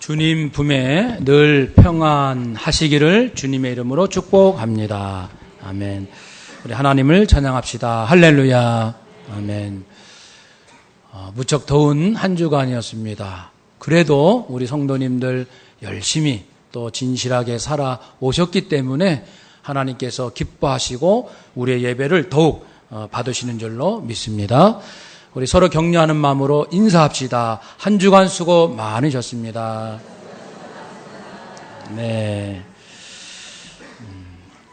주님 품에 늘 평안하시기를 주님의 이름으로 축복합니다. 아멘. 우리 하나님을 찬양합시다. 할렐루야. 아멘. 무척 더운 한 주간이었습니다. 그래도 우리 성도님들 열심히 또 진실하게 살아오셨기 때문에 하나님께서 기뻐하시고 우리의 예배를 더욱 받으시는 줄로 믿습니다. 우리 서로 격려하는 마음으로 인사합시다. 한 주간 수고 많으셨습니다. 네.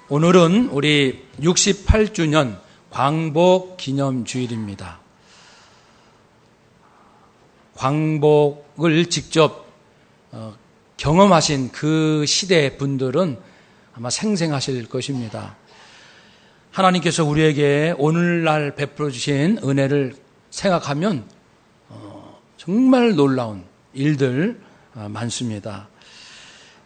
오늘은 우리 68주년 광복 기념주일입니다. 광복을 직접 경험하신 그 시대 분들은 아마 생생하실 것입니다. 하나님께서 우리에게 오늘날 베풀어 주신 은혜를 생각하면 정말 놀라운 일들 많습니다.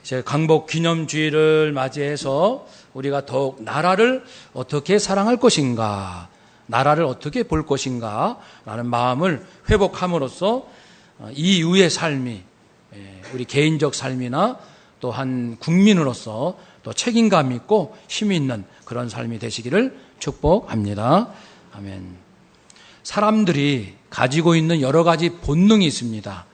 이제 광복 기념주의를 맞이해서 우리가 더욱 나라를 어떻게 사랑할 것인가, 나라를 어떻게 볼 것인가 라는 마음을 회복함으로써 이후의 삶이 우리 개인적 삶이나 또 한 국민으로서 또 책임감 있고 힘이 있는 그런 삶이 되시기를 축복합니다. 아멘. 사람들이 가지고 있는 여러 가지 본능이 있습니다.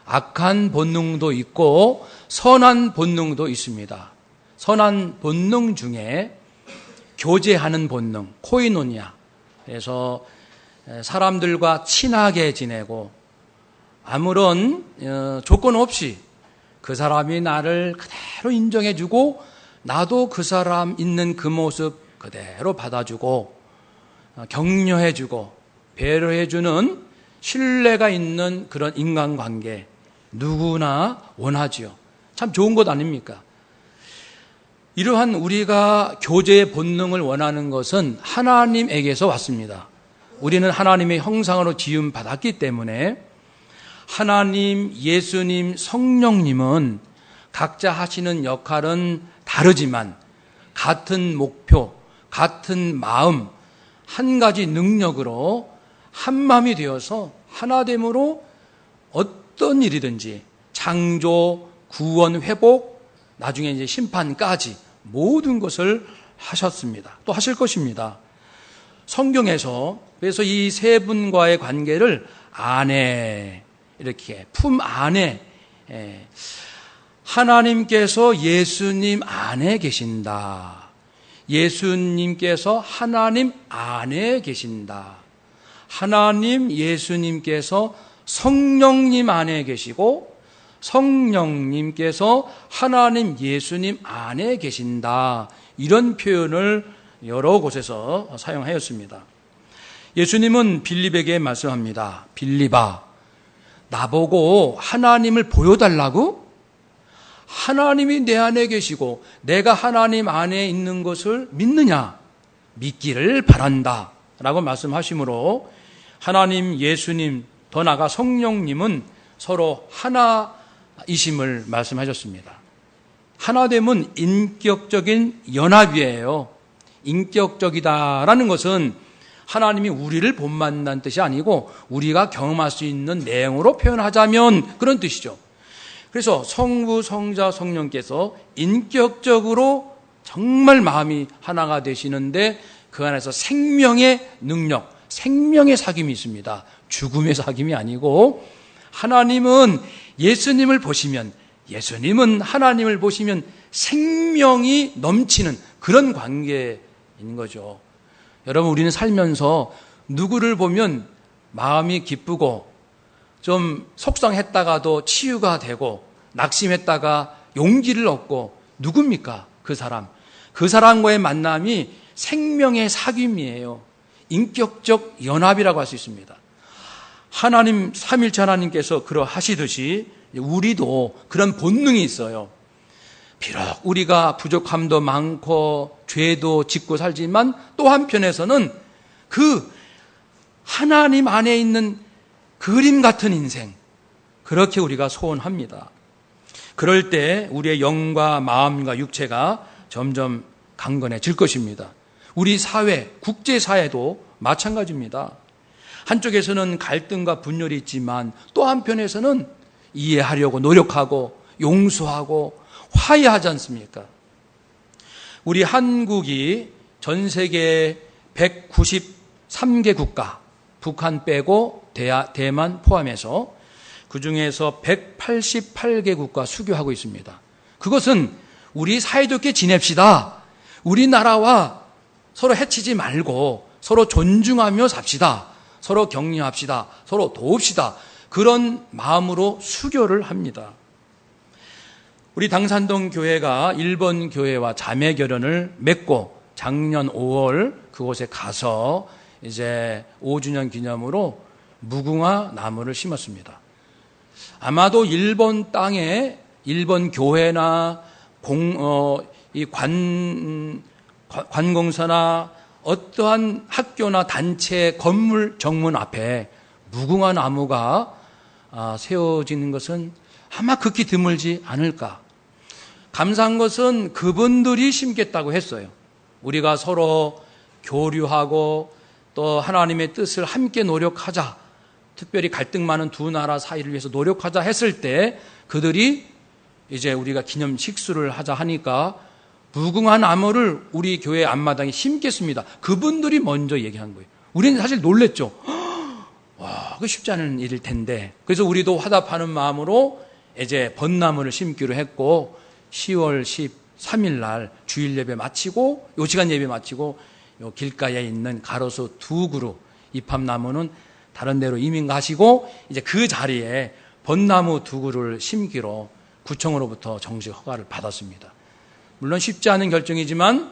악한 본능도 있고 선한 본능도 있습니다. 선한 본능 중에 교제하는 본능, 코이노니아. 그래서 사람들과 친하게 지내고 아무런 조건 없이 그 사람이 나를 그대로 인정해주고 나도 그 사람 있는 그 모습 그대로 받아주고 격려해주고 배려해주는 신뢰가 있는 그런 인간관계 누구나 원하지요. 참 좋은 것 아닙니까? 이러한 우리가 교제의 본능을 원하는 것은 하나님에게서 왔습니다. 우리는 하나님의 형상으로 지음 받았기 때문에 하나님, 예수님, 성령님은 각자 하시는 역할은 다르지만 같은 목표, 같은 마음, 한 가지 능력으로 한 마음이 되어서 하나됨으로 어떤 일이든지 창조, 구원, 회복, 나중에 이제 심판까지 모든 것을 하셨습니다. 또 하실 것입니다. 성경에서 그래서 이 세 분과의 관계를 아내, 이렇게 품 안에 하나님께서 예수님 안에 계신다. 예수님께서 하나님 안에 계신다. 하나님 예수님께서 성령님 안에 계시고 성령님께서 하나님 예수님 안에 계신다. 이런 표현을 여러 곳에서 사용하였습니다. 예수님은 빌립에게 말씀합니다. 빌립아, 나보고 하나님을 보여달라고? 하나님이 내 안에 계시고 내가 하나님 안에 있는 것을 믿느냐? 믿기를 바란다 라고 말씀하시므로 하나님, 예수님, 더 나아가 성령님은 서로 하나이심을 말씀하셨습니다. 하나됨은 인격적인 연합이에요. 인격적이다라는 것은 하나님이 우리를 본받는다는 뜻이 아니고 우리가 경험할 수 있는 내용으로 표현하자면 그런 뜻이죠. 그래서 성부, 성자, 성령께서 인격적으로 정말 마음이 하나가 되시는데 그 안에서 생명의 능력, 생명의 사귐이 있습니다. 죽음의 사귐이 아니고 하나님은 예수님을 보시면, 예수님은 하나님을 보시면 생명이 넘치는 그런 관계인 거죠. 여러분, 우리는 살면서 누구를 보면 마음이 기쁘고 좀 속상했다가도 치유가 되고 낙심했다가 용기를 얻고 누굽니까? 그 사람. 그 사람과의 만남이 생명의 사귐이에요. 인격적 연합이라고 할 수 있습니다. 하나님, 삼일체 하나님께서 그러하시듯이 우리도 그런 본능이 있어요. 비록 우리가 부족함도 많고 죄도 짓고 살지만 또 한편에서는 그 하나님 안에 있는 그림 같은 인생, 그렇게 우리가 소원합니다. 그럴 때 우리의 영과 마음과 육체가 점점 강건해질 것입니다. 우리 사회, 국제사회도 마찬가지입니다. 한쪽에서는 갈등과 분열이 있지만 또 한편에서는 이해하려고 노력하고 용서하고 화해하지 않습니까? 우리 한국이 전 세계 193개 국가, 북한 빼고 대만 포함해서 그 중에서 188개 국가 수교하고 있습니다. 그것은 우리 사이좋게 지냅시다. 우리나라와 서로 해치지 말고 서로 존중하며 삽시다. 서로 격려합시다. 서로 도웁시다. 그런 마음으로 수교를 합니다. 우리 당산동 교회가 일본 교회와 자매 결연을 맺고 작년 5월 그곳에 가서 이제 5주년 기념으로 무궁화 나무를 심었습니다. 아마도 일본 땅에 일본 교회나 관공서나 어떠한 학교나 단체 건물 정문 앞에 무궁화 나무가 세워지는 것은 아마 극히 드물지 않을까. 감사한 것은 그분들이 심겠다고 했어요. 우리가 서로 교류하고 또 하나님의 뜻을 함께 노력하자, 특별히 갈등 많은 두 나라 사이를 위해서 노력하자 했을 때 그들이 이제 우리가 기념 식수를 하자 하니까 무궁화 나무를 우리 교회 앞마당에 심겠습니다. 그분들이 먼저 얘기한 거예요. 우리는 사실 놀랬죠. 와, 그거 쉽지 않은 일일 텐데. 그래서 우리도 화답하는 마음으로 이제 벚나무를 심기로 했고 10월 13일 날 주일 예배 마치고 요 시간 예배 마치고 요 길가에 있는 가로수 2그루 입합나무는 다른 데로 이민 가시고 이제 그 자리에 벚나무 2그루를 심기로 구청으로부터 정식 허가를 받았습니다. 물론 쉽지 않은 결정이지만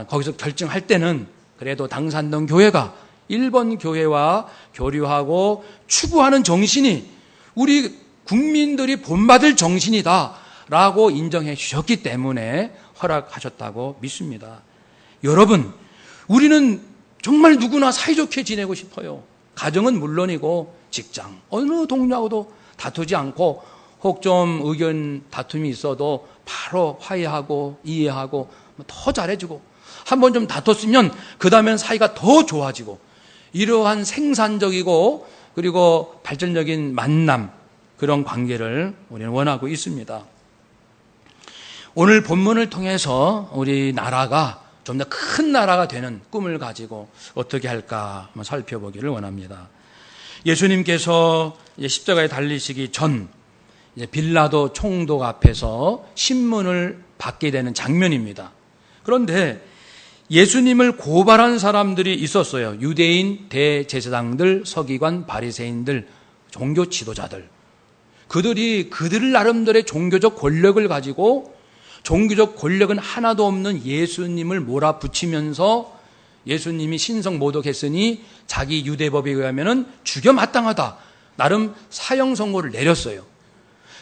거기서 결정할 때는 그래도 당산동 교회가 일본 교회와 교류하고 추구하는 정신이 우리 국민들이 본받을 정신이다라고 인정해 주셨기 때문에 허락하셨다고 믿습니다. 여러분, 우리는 정말 누구나 사이좋게 지내고 싶어요. 가정은 물론이고 직장, 어느 동료하고도 다투지 않고 혹 좀 의견 다툼이 있어도 바로 화해하고 이해하고 더 잘해주고 한번 좀 다퉜으면 그 다음엔 사이가 더 좋아지고 이러한 생산적이고 그리고 발전적인 만남, 그런 관계를 우리는 원하고 있습니다. 오늘 본문을 통해서 우리 나라가 좀 더 큰 나라가 되는 꿈을 가지고 어떻게 할까 한번 살펴보기를 원합니다. 예수님께서 십자가에 달리시기 전 빌라도 총독 앞에서 신문을 받게 되는 장면입니다. 그런데 예수님을 고발한 사람들이 있었어요. 유대인 대제사장들, 서기관, 바리새인들, 종교 지도자들. 그들이 그들 나름대로의 종교적 권력을 가지고 종교적 권력은 하나도 없는 예수님을 몰아붙이면서 예수님이 신성 모독했으니 자기 유대법에 의하면 죽여 마땅하다. 나름 사형 선고를 내렸어요.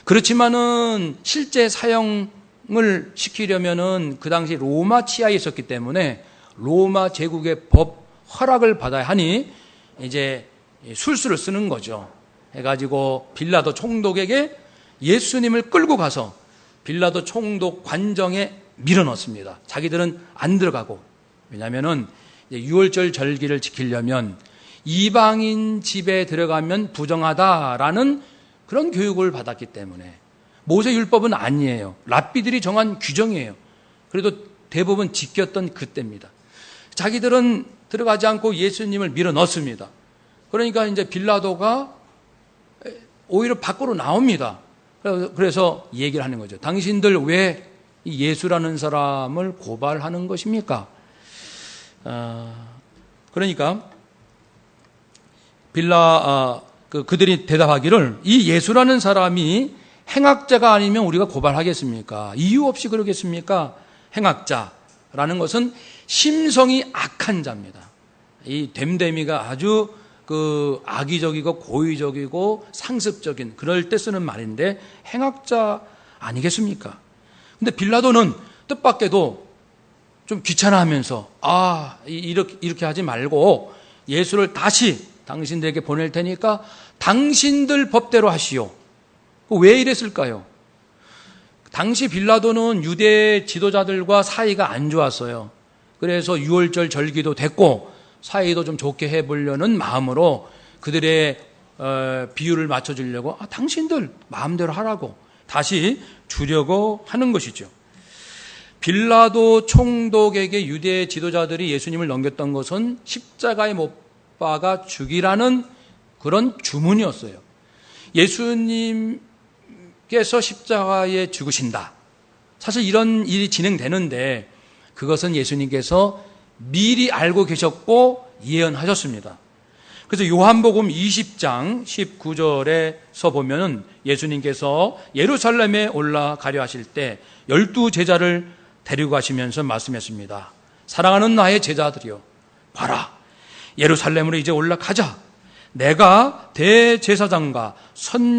그렇지만은 실제 사형을 시키려면은 그 당시 로마 치하에 있었기 때문에 로마 제국의 법 허락을 받아야 하니 이제 술수를 쓰는 거죠. 해가지고 빌라도 총독에게 예수님을 끌고 가서 빌라도 총독 관정에 밀어넣습니다. 자기들은 안 들어가고, 왜냐하면은 유월절 절기를 지키려면 이방인 집에 들어가면 부정하다라는 그런 교육을 받았기 때문에 모세 율법은 아니에요. 랍비들이 정한 규정이에요. 그래도 대부분 지켰던 그때입니다. 자기들은 들어가지 않고 예수님을 밀어넣습니다. 그러니까 이제 빌라도가 오히려 밖으로 나옵니다. 그래서 얘기를 하는 거죠. 당신들 왜 예수라는 사람을 고발하는 것입니까? 그러니까 그들이 대답하기를 이 예수라는 사람이 행악자가 아니면 우리가 고발하겠습니까? 이유 없이 그러겠습니까? 행악자라는 것은 심성이 악한 자입니다. 이 됨됨이가 아주 악의적이고 고의적이고 상습적인 그럴 때 쓰는 말인데 행악자 아니겠습니까? 근데 빌라도는 뜻밖에도 좀 귀찮아하면서 이렇게 하지 말고 예수를 다시 당신들에게 보낼 테니까 당신들 법대로 하시오. 왜 이랬을까요? 당시 빌라도는 유대 지도자들과 사이가 안 좋았어요. 그래서 유월절 절기도 됐고 사이도 좀 좋게 해보려는 마음으로 그들의 비율을 맞춰주려고 당신들 마음대로 하라고, 다시 주려고 하는 것이죠. 빌라도 총독에게 유대 지도자들이 예수님을 넘겼던 것은 십자가에 못 박아 죽이라는 그런 주문이었어요. 예수님께서 십자가에 죽으신다. 사실 이런 일이 진행되는데 그것은 예수님께서 미리 알고 계셨고 예언하셨습니다. 그래서 요한복음 20장 19절에서 보면 예수님께서 예루살렘에 올라가려 하실 때 12제자를 데리고 가시면서 말씀했습니다. 사랑하는 나의 제자들이여, 봐라, 예루살렘으로 이제 올라가자. 내가 대제사장과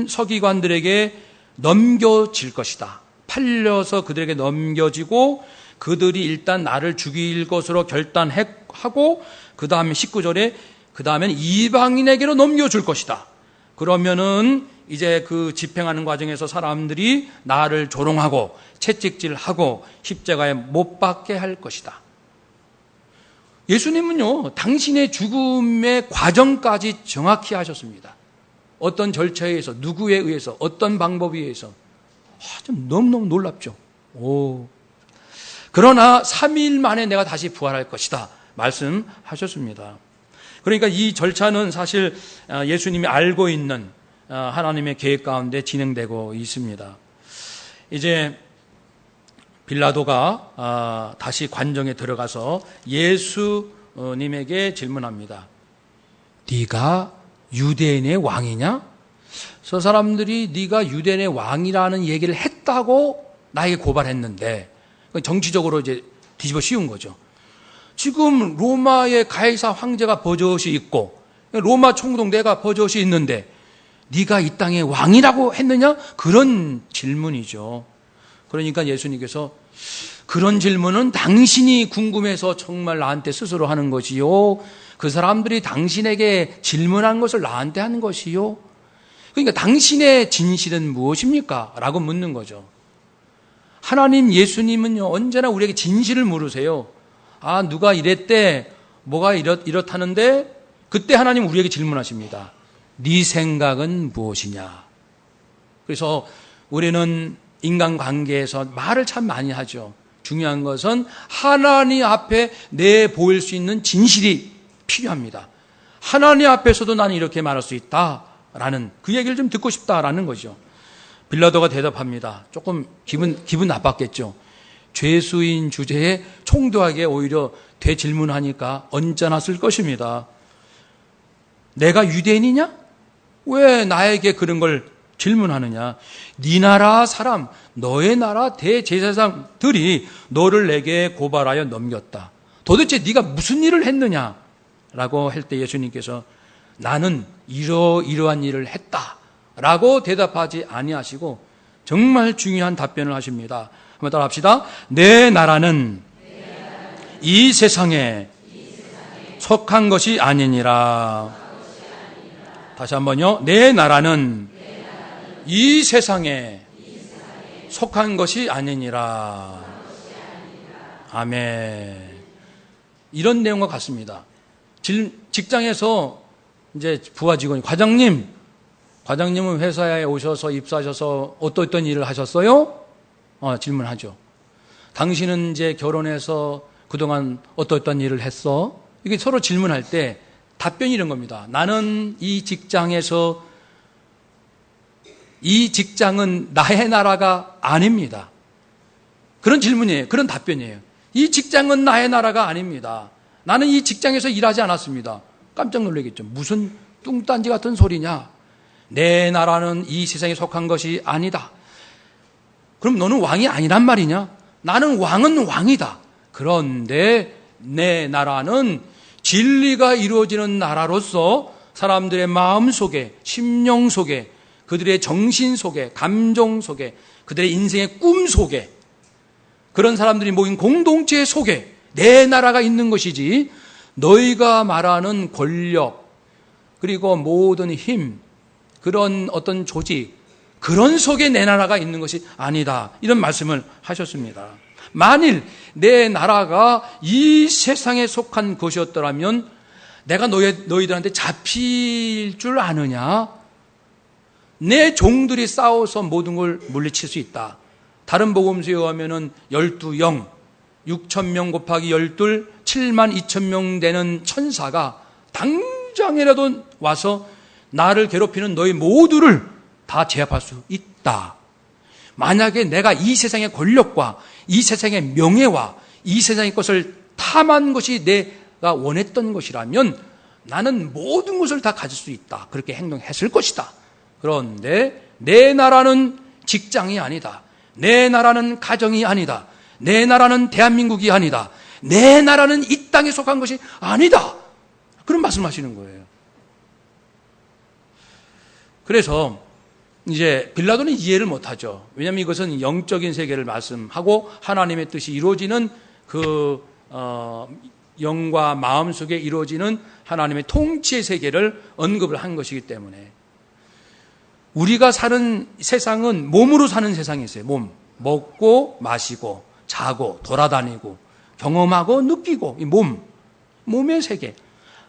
서기관들에게 넘겨질 것이다. 팔려서 그들에게 넘겨지고 그들이 일단 나를 죽일 것으로 결단하고 그 다음에 19절에 그 다음엔 이방인에게로 넘겨줄 것이다. 그러면은 이제 그 집행하는 과정에서 사람들이 나를 조롱하고 채찍질하고 십자가에 못 박게 할 것이다. 예수님은요, 당신의 죽음의 과정까지 정확히 하셨습니다. 어떤 절차에 의해서, 누구에 의해서, 어떤 방법에 의해서. 좀 너무너무 놀랍죠. 그러나 3일 만에 내가 다시 부활할 것이다 말씀하셨습니다. 그러니까 이 절차는 사실 예수님이 알고 있는 하나님의 계획 가운데 진행되고 있습니다. 이제 빌라도가 다시 관정에 들어가서 예수님에게 질문합니다. 네가 유대인의 왕이냐? 저 사람들이 네가 유대인의 왕이라는 얘기를 했다고 나에게 고발했는데 정치적으로 이제 뒤집어 씌운 거죠. 지금 로마의 가이사 황제가 버젓이 있고 로마 총독 내가 버젓이 있는데 네가 이 땅의 왕이라고 했느냐? 그런 질문이죠. 그러니까 예수님께서 그런 질문은 당신이 궁금해서 정말 나한테 스스로 하는 것이요. 그 사람들이 당신에게 질문한 것을 나한테 하는 것이요. 그러니까 당신의 진실은 무엇입니까? 라고 묻는 거죠. 하나님 예수님은요, 언제나 우리에게 진실을 물으세요. 누가 이랬대, 뭐가 이렇다는데, 그때 하나님 우리에게 질문하십니다. 네 생각은 무엇이냐? 그래서 우리는 인간관계에서 말을 참 많이 하죠. 중요한 것은 하나님 앞에 내보일 수 있는 진실이 필요합니다. 하나님 앞에서도 나는 이렇게 말할 수 있다라는 그 얘기를 좀 듣고 싶다라는 거죠. 빌라도가 대답합니다. 조금 기분 나빴겠죠. 죄수인 주제에 총독에게 오히려 되질문하니까 언짢았을 것입니다. 내가 유대인이냐? 왜 나에게 그런 걸 질문하느냐? 네 나라 사람, 너의 나라 대제사장들이 너를 내게 고발하여 넘겼다. 도대체 네가 무슨 일을 했느냐? 라고 할 때 예수님께서 나는 이러한 일을 했다 라고 대답하지 아니하시고 정말 중요한 답변을 하십니다. 한번 따라 합시다. 내 나라는 이 세상에 속한 것이 아니니라. 다시 한번요. 내 나라는 이 세상에 속한 것이 아니니라. 아멘. 이런 내용과 같습니다. 직장에서 이제 부하 직원이 과장님은 회사에 오셔서 입사하셔서 어떤 일을 하셨어요? 질문하죠. 당신은 이제 결혼해서 그동안 어떤 일을 했어? 이게 서로 질문할 때 답변이 이런 겁니다. 나는 이 직장은 나의 나라가 아닙니다. 그런 질문이에요. 그런 답변이에요. 이 직장은 나의 나라가 아닙니다. 나는 이 직장에서 일하지 않았습니다. 깜짝 놀라겠죠. 무슨 뚱딴지 같은 소리냐? 내 나라는 이 세상에 속한 것이 아니다. 그럼 너는 왕이 아니란 말이냐? 나는 왕은 왕이다. 그런데 내 나라는 진리가 이루어지는 나라로서 사람들의 마음 속에, 심령 속에, 그들의 정신 속에, 감정 속에, 그들의 인생의 꿈 속에, 그런 사람들이 모인 공동체 속에 내 나라가 있는 것이지, 너희가 말하는 권력, 그리고 모든 힘, 그런 어떤 조직, 그런 속에 내 나라가 있는 것이 아니다. 이런 말씀을 하셨습니다. 만일 내 나라가 이 세상에 속한 것이었더라면 내가 너희들한테 잡힐 줄 아느냐? 내 종들이 싸워서 모든 걸 물리칠 수 있다. 다른 복음서에 의하면은 12영, 6,000명 곱하기 12, 72,000명 되는 천사가 당장이라도 와서 나를 괴롭히는 너희 모두를 다 제압할 수 있다. 만약에 내가 이 세상의 권력과 이 세상의 명예와 이 세상의 것을 탐한 것이 내가 원했던 것이라면 나는 모든 것을 다 가질 수 있다. 그렇게 행동했을 것이다. 그런데 내 나라는 직장이 아니다. 내 나라는 가정이 아니다. 내 나라는 대한민국이 아니다. 내 나라는 이 땅에 속한 것이 아니다. 그런 말씀하시는 거예요. 그래서 이제 빌라도는 이해를 못하죠. 왜냐하면 이것은 영적인 세계를 말씀하고 하나님의 뜻이 이루어지는 영과 마음 속에 이루어지는 하나님의 통치의 세계를 언급을 한 것이기 때문에 우리가 사는 세상은 몸으로 사는 세상이 있어요. 몸. 먹고 마시고 자고 돌아다니고 경험하고 느끼고 이 몸의 세계.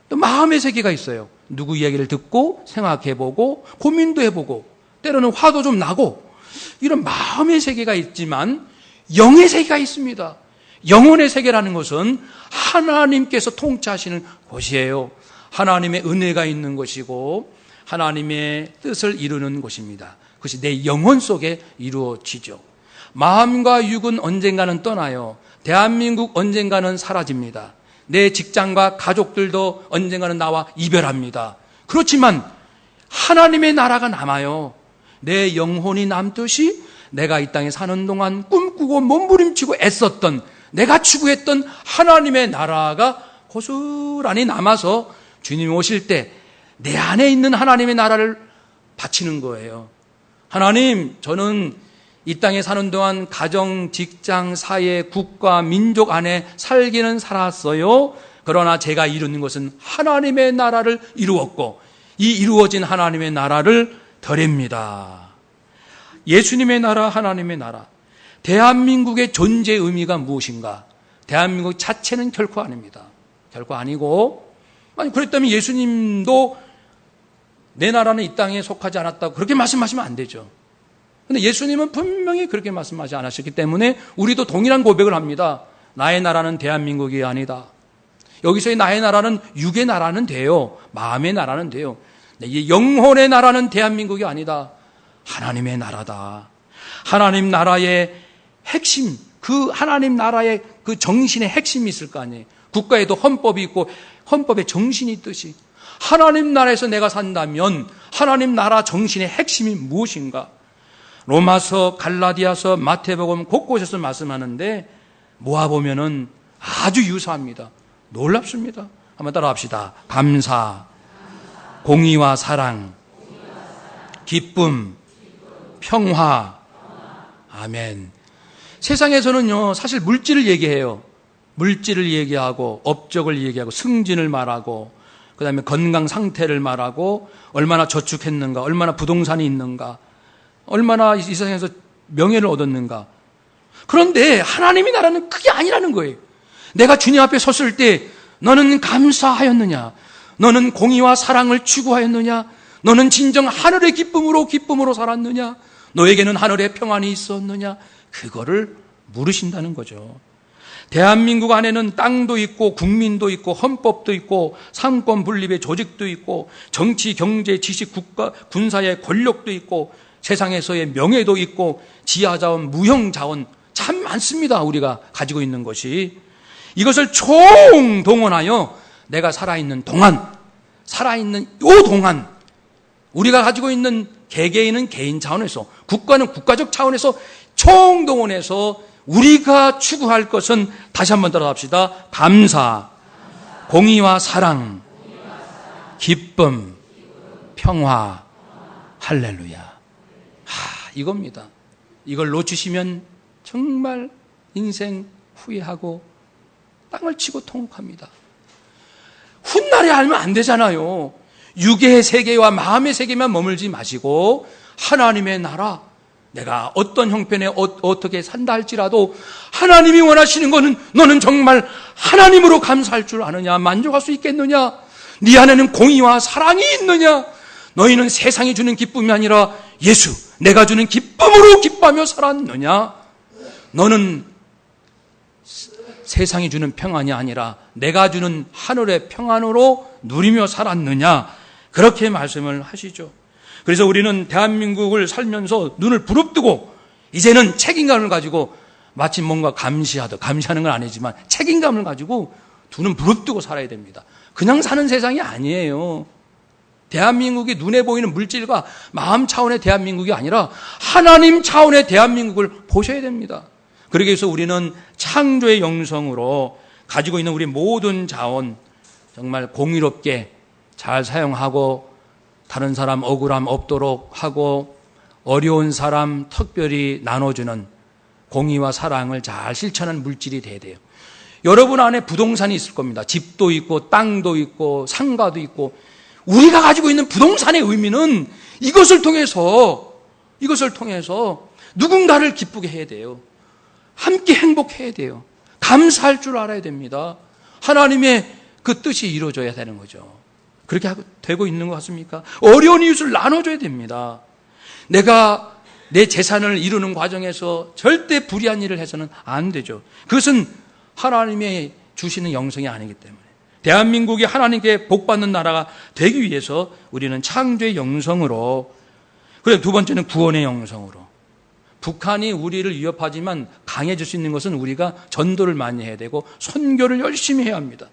또 마음의 세계가 있어요. 누구 이야기를 듣고 생각해보고 고민도 해보고 때로는 화도 좀 나고 이런 마음의 세계가 있지만 영의 세계가 있습니다. 영혼의 세계라는 것은 하나님께서 통치하시는 곳이에요. 하나님의 은혜가 있는 것이고 하나님의 뜻을 이루는 곳입니다. 그것이 내 영혼 속에 이루어지죠. 마음과 육은 언젠가는 떠나요. 대한민국 언젠가는 사라집니다. 내 직장과 가족들도 언젠가는 나와 이별합니다. 그렇지만 하나님의 나라가 남아요. 내 영혼이 남듯이 내가 이 땅에 사는 동안 꿈꾸고 몸부림치고 애썼던 내가 추구했던 하나님의 나라가 고스란히 남아서 주님이 오실 때 내 안에 있는 하나님의 나라를 바치는 거예요. 하나님, 저는 이 땅에 사는 동안 가정, 직장, 사회, 국가, 민족 안에 살기는 살았어요. 그러나 제가 이루는 것은 하나님의 나라를 이루었고 이 이루어진 하나님의 나라를 드립니다. 예수님의 나라, 하나님의 나라. 대한민국의 존재의 의미가 무엇인가? 대한민국 자체는 결코 아닙니다. 결코 아니고, 아니 그랬다면 예수님도 내 나라는 이 땅에 속하지 않았다고 그렇게 말씀하시면 안 되죠. 근데 예수님은 분명히 그렇게 말씀하지 않으셨기 때문에 우리도 동일한 고백을 합니다. 나의 나라는 대한민국이 아니다. 여기서의 나의 나라는 육의 나라는 돼요. 마음의 나라는 돼요. 영혼의 나라는 대한민국이 아니다. 하나님의 나라다. 하나님 나라의 핵심, 그 하나님 나라의 그 정신의 핵심이 있을 거 아니에요. 국가에도 헌법이 있고 헌법의 정신이 있듯이 하나님 나라에서 내가 산다면 하나님 나라 정신의 핵심이 무엇인가? 로마서, 갈라디아서, 마태복음 곳곳에서 말씀하는데 모아보면은 아주 유사합니다. 놀랍습니다. 한번 따라합시다. 감사, 공의와 사랑, 기쁨, 평화. 아멘. 세상에서는요, 사실 물질을 얘기해요. 물질을 얘기하고, 업적을 얘기하고, 승진을 말하고, 그 다음에 건강 상태를 말하고, 얼마나 저축했는가, 얼마나 부동산이 있는가, 얼마나 이 세상에서 명예를 얻었는가. 그런데 하나님의 나라는 그게 아니라는 거예요. 내가 주님 앞에 섰을 때 너는 감사하였느냐? 너는 공의와 사랑을 추구하였느냐? 너는 진정 하늘의 기쁨으로 살았느냐? 너에게는 하늘의 평안이 있었느냐? 그거를 물으신다는 거죠. 대한민국 안에는 땅도 있고 국민도 있고 헌법도 있고 상권 분립의 조직도 있고 정치, 경제, 지식, 국가, 군사의 권력도 있고 세상에서의 명예도 있고 지하자원, 무형자원 참 많습니다. 우리가 가지고 있는 것이. 이것을 총동원하여 내가 살아있는 동안, 살아있는 요 동안 우리가 가지고 있는 개개인은 개인 차원에서, 국가는 국가적 차원에서 총동원해서 우리가 추구할 것은 다시 한번 따라합시다. 감사, 공의와 사랑, 기쁨, 평화. 할렐루야. 이겁니다. 이걸 놓치시면 정말 인생 후회하고 땅을 치고 통곡합니다. 훗날에 알면 안 되잖아요. 육의 세계와 마음의 세계만 머물지 마시고 하나님의 나라, 내가 어떤 형편에 어떻게 산다 할지라도 하나님이 원하시는 것은 너는 정말 하나님으로 감사할 줄 아느냐? 만족할 수 있겠느냐? 네 안에는 공의와 사랑이 있느냐? 너희는 세상이 주는 기쁨이 아니라 예수, 내가 주는 기쁨으로 기뻐하며 살았느냐? 너는 세상이 주는 평안이 아니라 내가 주는 하늘의 평안으로 누리며 살았느냐? 그렇게 말씀을 하시죠. 그래서 우리는 대한민국을 살면서 눈을 부릅뜨고 이제는 책임감을 가지고 마치 뭔가 감시하는 건 아니지만 책임감을 가지고 두 눈 부릅뜨고 살아야 됩니다. 그냥 사는 세상이 아니에요. 대한민국이 눈에 보이는 물질과 마음 차원의 대한민국이 아니라 하나님 차원의 대한민국을 보셔야 됩니다. 그러기 위해서 우리는 창조의 영성으로 가지고 있는 우리 모든 자원 정말 공의롭게 잘 사용하고 다른 사람 억울함 없도록 하고 어려운 사람 특별히 나눠주는 공의와 사랑을 잘 실천하는 물질이 돼야 돼요. 여러분 안에 부동산이 있을 겁니다. 집도 있고 땅도 있고 상가도 있고 우리가 가지고 있는 부동산의 의미는 이것을 통해서 누군가를 기쁘게 해야 돼요. 함께 행복해야 돼요. 감사할 줄 알아야 됩니다. 하나님의 그 뜻이 이루어져야 되는 거죠. 그렇게 되고 있는 것 같습니까? 어려운 이웃을 나눠줘야 됩니다. 내가 내 재산을 이루는 과정에서 절대 불의한 일을 해서는 안 되죠. 그것은 하나님의 주시는 영성이 아니기 때문에 대한민국이 하나님께 복받는 나라가 되기 위해서 우리는 창조의 영성으로, 그리고 두 번째는 구원의 영성으로. 북한이 우리를 위협하지만 강해질 수 있는 것은 우리가 전도를 많이 해야 되고 선교를 열심히 해야 합니다.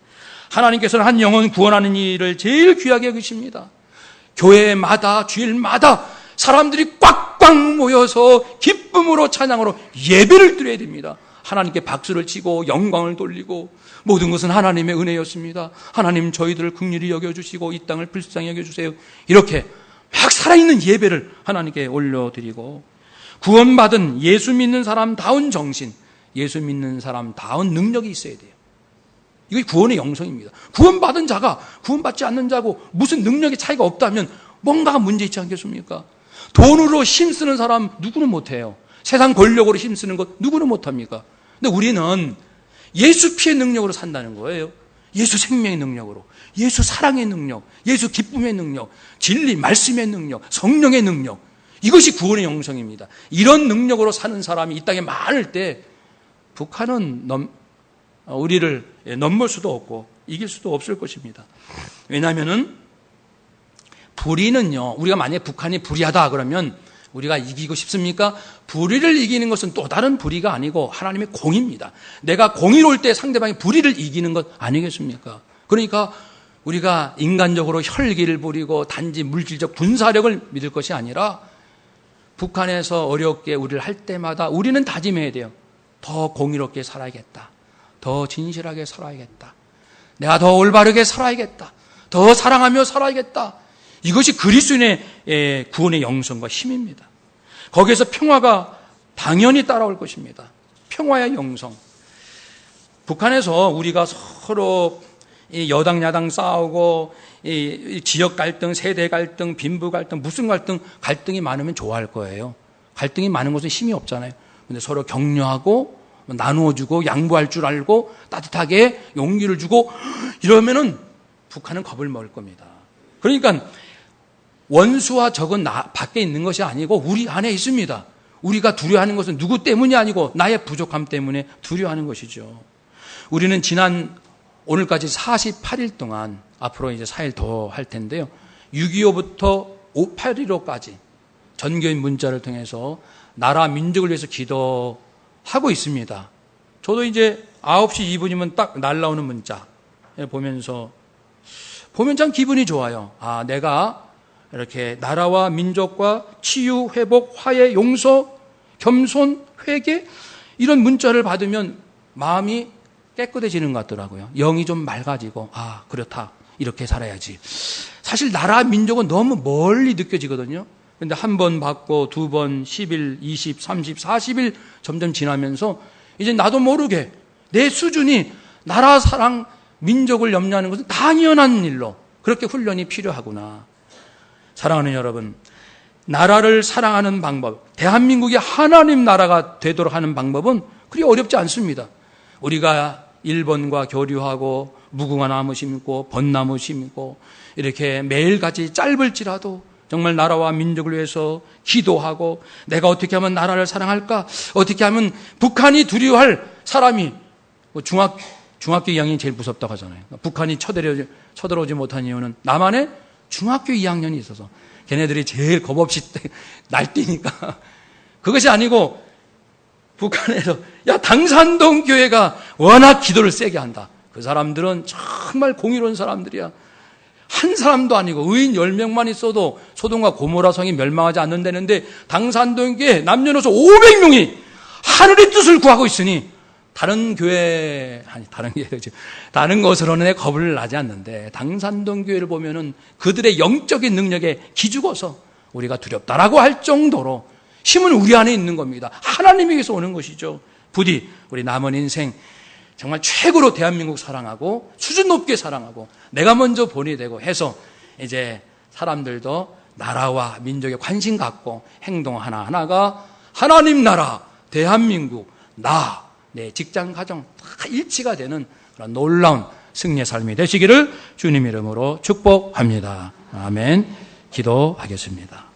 하나님께서는 한 영혼 구원하는 일을 제일 귀하게 여기십니다. 교회마다 주일마다 사람들이 꽉꽉 모여서 기쁨으로 찬양으로 예배를 드려야 됩니다. 하나님께 박수를 치고 영광을 돌리고 모든 것은 하나님의 은혜였습니다. 하나님 저희들을 긍휼히 여겨주시고 이 땅을 불쌍히 여겨주세요. 이렇게 막 살아있는 예배를 하나님께 올려드리고 구원받은 예수 믿는 사람다운 정신, 예수 믿는 사람다운 능력이 있어야 돼요. 이게 구원의 영성입니다. 구원받은 자가 구원받지 않는 자고 무슨 능력의 차이가 없다면 뭔가가 문제 있지 않겠습니까? 돈으로 힘쓰는 사람 누구는 못해요. 세상 권력으로 힘쓰는 것 누구는 못합니까? 근데 우리는 예수 피의 능력으로 산다는 거예요. 예수 생명의 능력으로, 예수 사랑의 능력, 예수 기쁨의 능력, 진리 말씀의 능력, 성령의 능력, 이것이 구원의 영성입니다. 이런 능력으로 사는 사람이 이 땅에 많을 때 북한은 우리를 넘볼 수도 없고 이길 수도 없을 것입니다. 왜냐하면은 불의는요, 우리가 만약에 북한이 불의하다 그러면 우리가 이기고 싶습니까? 불의를 이기는 것은 또 다른 불의가 아니고 하나님의 공의입니다. 내가 공의로울 때 상대방이 불의를 이기는 것 아니겠습니까? 그러니까 우리가 인간적으로 혈기를 부리고 단지 물질적 군사력을 믿을 것이 아니라 북한에서 어렵게 우리를 할 때마다 우리는 다짐해야 돼요. 더 공의롭게 살아야겠다. 더 진실하게 살아야겠다. 내가 더 올바르게 살아야겠다. 더 사랑하며 살아야겠다. 이것이 그리스도인의 구원의 영성과 힘입니다. 거기에서 평화가 당연히 따라올 것입니다. 평화의 영성. 북한에서 우리가 서로 여당 야당 싸우고 지역 갈등, 세대 갈등, 빈부 갈등, 무슨 갈등이 많으면 좋아할 거예요. 갈등이 많은 것은 힘이 없잖아요. 근데 서로 격려하고 나누어주고 양보할 줄 알고 따뜻하게 용기를 주고 이러면은 북한은 겁을 먹을 겁니다. 그러니까 원수와 적은 밖에 있는 것이 아니고 우리 안에 있습니다. 우리가 두려워하는 것은 누구 때문이 아니고 나의 부족함 때문에 두려워하는 것이죠. 우리는 오늘까지 48일 동안 앞으로 이제 4일 더 할 텐데요. 6.25부터 8.15까지 전교인 문자를 통해서 나라 민족을 위해서 기도하고 있습니다. 저도 이제 9시 2분이면 딱 날라오는 문자 보면 참 기분이 좋아요. 아, 내가 이렇게 나라와 민족과 치유, 회복, 화해, 용서, 겸손, 회개 이런 문자를 받으면 마음이 깨끗해지는 것 같더라고요. 영이 좀 맑아지고 아 그렇다 이렇게 살아야지. 사실 나라 민족은 너무 멀리 느껴지거든요. 그런데 한 번 받고 두 번, 10일, 20, 30, 40일 점점 지나면서 이제 나도 모르게 내 수준이 나라 사랑 민족을 염려하는 것은 당연한 일로 그렇게 훈련이 필요하구나. 사랑하는 여러분, 나라를 사랑하는 방법, 대한민국이 하나님 나라가 되도록 하는 방법은 그리 어렵지 않습니다. 우리가 일본과 교류하고 무궁화 나무 심고 벚나무 심고 이렇게 매일같이 짧을지라도 정말 나라와 민족을 위해서 기도하고 내가 어떻게 하면 나라를 사랑할까? 어떻게 하면 북한이 두려워할 사람이 중학교 2학년이 제일 무섭다고 하잖아요. 북한이 쳐들어오지 못한 이유는 남한에 중학교 2학년이 있어서 걔네들이 제일 겁없이 날뛰니까 그것이 아니고 북한에서 당산동 교회가 워낙 기도를 세게 한다. 그 사람들은 정말 공의로운 사람들이야. 한 사람도 아니고 의인 10명만 있어도 소돔과 고모라 성이 멸망하지 않는다는데 당산동 교회 남녀노소 500명이 하늘의 뜻을 구하고 있으니 다른 것으로는 겁을 나지 않는데 당산동 교회를 보면은 그들의 영적인 능력에 기죽어서 우리가 두렵다라고 할 정도로 힘은 우리 안에 있는 겁니다. 하나님에게서 오는 것이죠. 부디 우리 남은 인생 정말 최고로 대한민국 사랑하고 수준 높게 사랑하고 내가 먼저 본이 되고 해서 이제 사람들도 나라와 민족에 관심 갖고 행동 하나하나가 하나님 나라, 대한민국, 내 직장, 가정 다 일치가 되는 그런 놀라운 승리의 삶이 되시기를 주님 이름으로 축복합니다. 아멘. 기도하겠습니다.